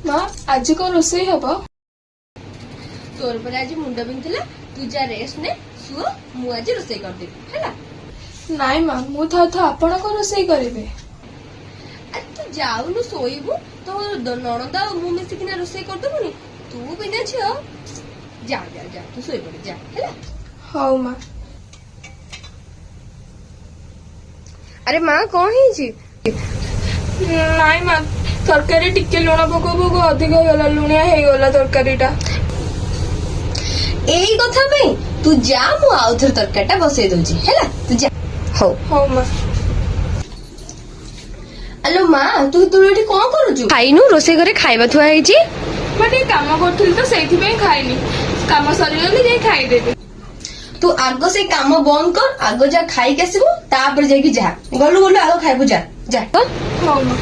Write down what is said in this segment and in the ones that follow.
ମା ଆଜି କଣ ରୋଷେଇ ହବ? तोर पर आज मुंड बिंधिला तू जा रेस्ट ने सुओ मु आज रोषेई कर देबी हैला। ନାଇଁ ମା ମୁଁ ଥାଉ ଥାଉ ଆପଣ କଣ ରୋଷେଇ କରିବେ? अरे तू जाउनु सोइबु तो नणंद आ मु मिसिकिना रोषेई कर देबुनी तू बिना छियो जा जा जा तू सोई पड़ जा हैला। ହଉ ମା। अरे मां कोन हिची ନାଇଁ ମା ତରକାରୀ ଟିକେ ଲୁଣ ପକଉ ପକଉ ଅଧିକ ହେଇଗଲା, ଲୁଣିଆ ହେଇଗଲା ତରକାରୀଟା। एई कथा पे तू जा मु आउ थर तरकारीटा बसई दउची हैला तू जा। हो ହଉ ମା। हेलो मां तू एठी कोन करूछु? खाइनु रोषेई घरे खाइबा थुआ हेची। ମୁଁ ଟିକେ କାମ କରୁଥିଲି ତ ସେଇଥିପାଇଁ ଖାଇନି, କାମ ସରିଗଲେ ଯାଇ ଖାଇଦେବି। तू आगो से काम बंद कर, आगो जा खाई के आसबु तापर जाई जा गलु गलु आगो खाइबु जा जा। ହଉ ମା।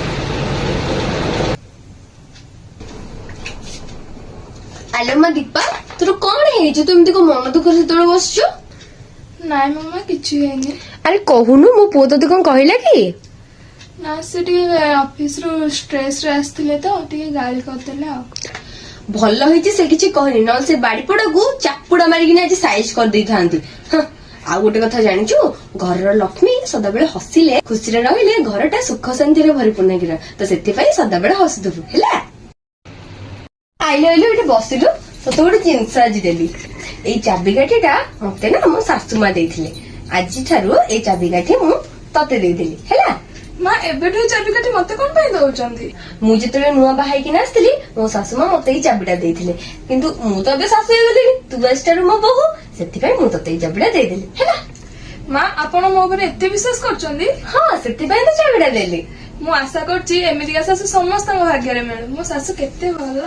हेलो मां दीपा तोर कोन हेची तू एमती को मन दुख से तोड़ बसछु? ନାଇଁ ମାମା କିଛି ହେଇନି। अरे कहूनु मो पुओ तोते कोन कहिला कि? ନା ସେ ଟିକେ ଅଫିସରୁ ଷ୍ଟ୍ରେସରେ ଆସିଥିଲେ ତ ଟିକେ ଗାଳି କରିଦେଲେ ଆଉ। ଭଲ ହେଇଛି ସେ କିଛି କହିନି, ନହେଲେ ସେ ବାଡି ପଡାକୁ ଚାପୁଡା ମାରିକିନା ଆଜି ସାଇଜ କରିଦେଇଥାନ୍ତି। ଆଉ ଗୋଟେ କଥା ଜାଣିଛୁ, ଘରର ଲକ୍ଷ୍ମୀ ସଦାବେଳେ ହସିଲେ ଖୁସିରେ ରହିଲେ ଘରଟା ସୁଖ ଶାନ୍ତିରେ ଭରିପୂର୍ଣ୍ଣ ହେଇକି ତ ସେଥିପାଇଁ ସଦାବେଳେ ହସୁଥିବୁ ହେଲା। ଆଇଲେ ଆଇଲେ ଏଠି ବସିଲୁ, ତତେ ଗୋଟେ ଜିନିଷ ଆଜି ଦେଲି। ଏଇ ଚାବିକାଠିଟା ମତେ ନା ମୋ ଶାଶୁ ମା ଦେଇଥିଲେ, ଆଜିଠାରୁ ଏଇ ଚାବିକାଠି ମୁଁ ତତେ ଦେଇଦେଲି ହେଲା। ମା ଏବେଠୁ ଏ ଚାବିକାଠି ମତେ କଣ ପାଇଁ ଦଉଛନ୍ତି? ମୁଁ ଯେତେବେଳେ ନୂଆ ବାହା ହେଇକିନା ଆସିଥିଲି ମୋ ଶାଶୁ ମା ମତେ ଏଇ ଚାବିଟା ଦେଇଥିଲେ, କିନ୍ତୁ ମୁଁ ତ ଏବେ ଶାଶୁ ହେଇଗଲିଣି, ତୁ ଆସିଠାରୁ ମୋ ବୋହୁ, ସେଥିପାଇଁ ମୁଁ ତତେ ଏଇ ଚାବିଟା ଦେଇଦେଲି ହେଲା। ମା ଆପଣ ମୋ ଉପରେ ଏତେ ବିଶ୍ୱାସ କରୁଛନ୍ତି? ହଁ ସେଥିପାଇଁ ତ ଚାବିଟା ଦେଲି। ମୁଁ ଆଶା କରୁଛି ଏମିତିକା ଶାଶୁ ସମସ୍ତଙ୍କ ଭାଗ୍ୟରେ ମିଳୁ। ମୋ ଶାଶୁ କେତେ ଭଲ।